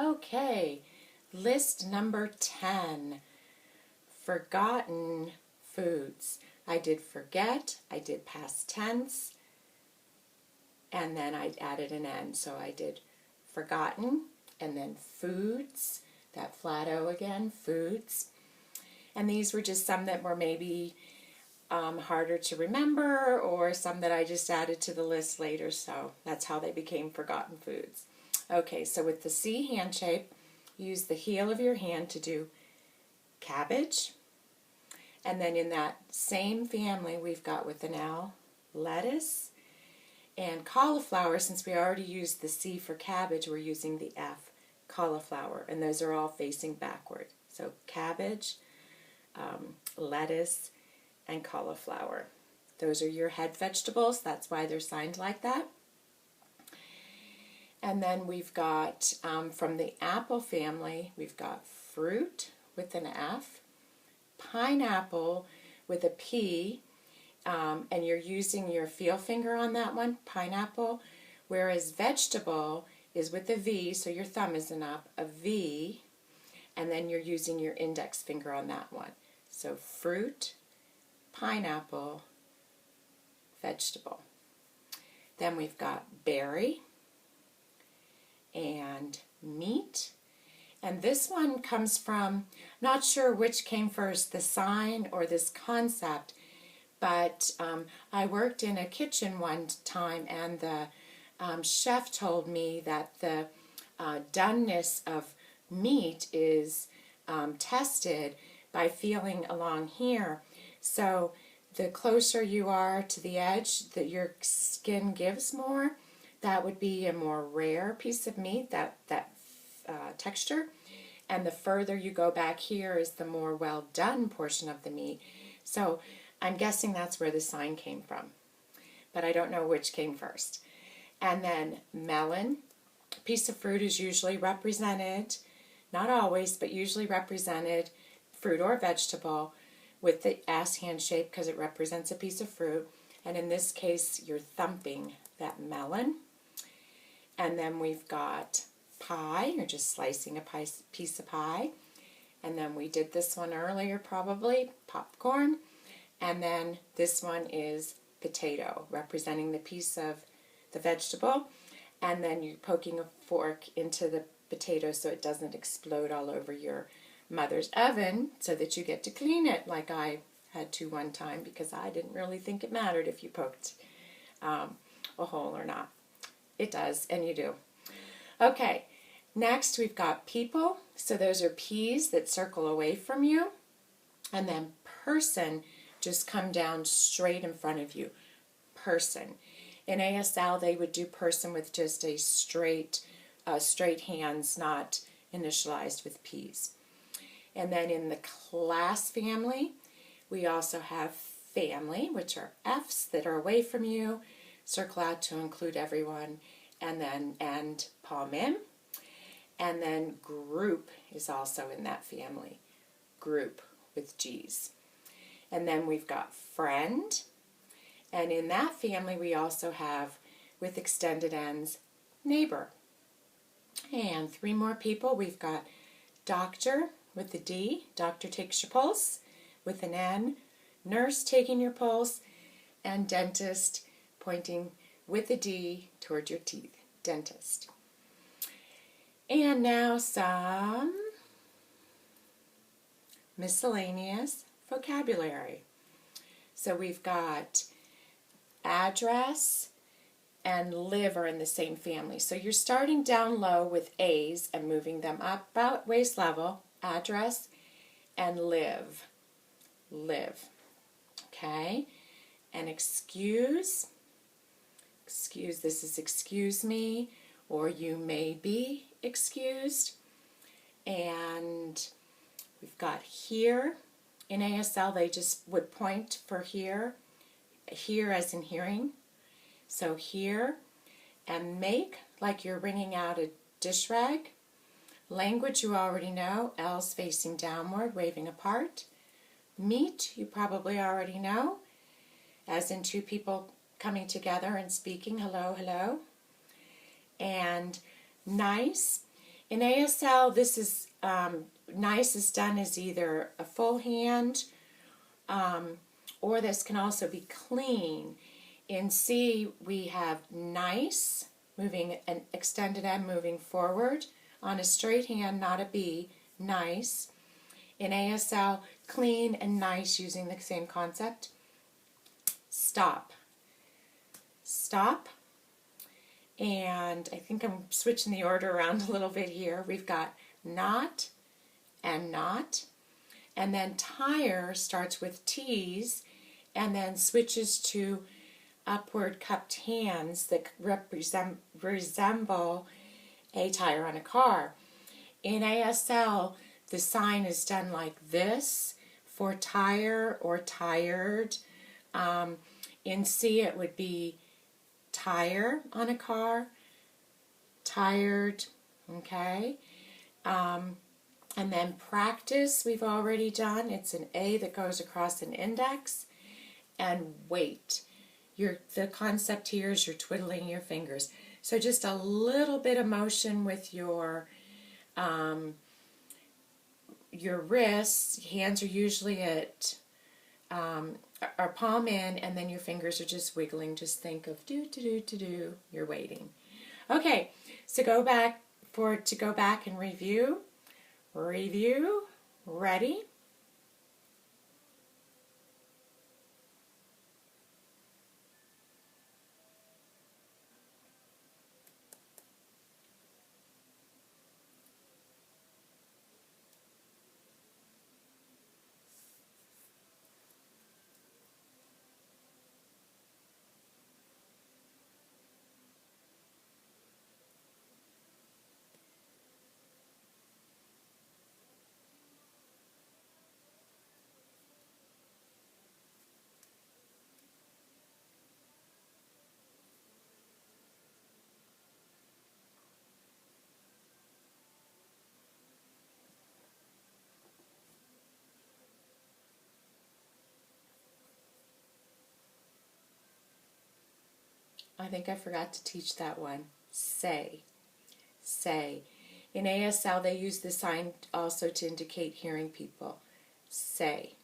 Okay, list number 10, forgotten foods. I did forget, I did past tense, and then I added an N. So I did forgotten, and then foods, that flat O again, foods. And these were just some that were maybe harder to remember, or some that I just added to the list later, so that's how they became forgotten foods. Okay, so with the C hand shape, use the heel of your hand to do cabbage. And then in that same family, we've got with an L, lettuce. And cauliflower, since we already used the C for cabbage, we're using the F, cauliflower. And those are all facing backward. So cabbage, lettuce, and cauliflower. Those are your head vegetables. That's why they're signed like that. And then we've got, from the apple family, we've got fruit with an F, pineapple with a P, and you're using your feel finger on that one, pineapple, whereas vegetable is with a V, so your thumb isn't up, a V, and then you're using your index finger on that one. So fruit, pineapple, vegetable. Then we've got berry and meat. And this one comes from, not sure which came first, the sign or this concept, but I worked in a kitchen one time, and the chef told me that the doneness of meat is tested by feeling along here. So the closer you are to the edge that your skin gives more, that would be a more rare piece of meat, that texture. And the further you go back here is the more well done portion of the meat. So I'm guessing that's where the sign came from, but I don't know which came first. And then melon, piece of fruit is usually represented, not always, but usually represented, fruit or vegetable, with the S hand shape because it represents a piece of fruit. And in this case, you're thumping that melon. And then we've got pie, you're just slicing a piece of pie. And then we did this one earlier probably, popcorn. And then this one is potato, representing the piece of the vegetable. And then you're poking a fork into the potato so it doesn't explode all over your mother's oven, so that you get to clean it, like I had to one time, because I didn't really think it mattered if you poked a hole or not. It does, and you do. Okay, next we've got people. So those are P's that circle away from you. And then person, just come down straight in front of you. Person. In ASL, they would do person with just a straight hands, not initialized with P's. And then in the class family, we also have family, which are F's that are away from you. Circle out to include everyone, and then and palm in. And then group is also in that family. Group with G's. And then we've got friend. And in that family, we also have, with extended N's, neighbor. And three more people. We've got doctor with the D. Doctor takes your pulse with an N. Nurse taking your pulse. And dentist pointing with the D toward your teeth. Dentist. And now some miscellaneous vocabulary. So we've got address and live are in the same family. So you're starting down low with A's and moving them up about waist level. Address and live. Live. Okay? And excuse. Excuse, this is excuse me, or you may be excused. And we've got here. In ASL, they just would point for here. Here as in hearing. So here. And make, like you're wringing out a dish rag. Language you already know. L's facing downward, waving apart. Meet, you probably already know. As in two people coming together and speaking, hello, hello. And nice In ASL, this is nice is done as either a full hand, or this can also be clean. In C, we have nice, moving an extended M moving forward on a straight hand, not a B, nice. In ASL, clean and nice using the same concept. Stop. Stop. And I think I'm switching the order around a little bit here. We've got not and not. And then tire starts with T's and then switches to upward cupped hands that resemble a tire on a car. In ASL, the sign is done like this for tire or tired. In C, it would be tire on a car, tired, okay? And then practice, we've already done. It's an A that goes across an index. And wait. The concept here is you're twiddling your fingers. So just a little bit of motion with your wrists. Hands are usually at our palm in, and then your fingers are just wiggling. Just think of do, do, do, do, do. You're waiting. Okay, so go back and review. Review. Ready? I think I forgot to teach that one. Say. Say. In ASL, they use the sign also to indicate hearing people. Say.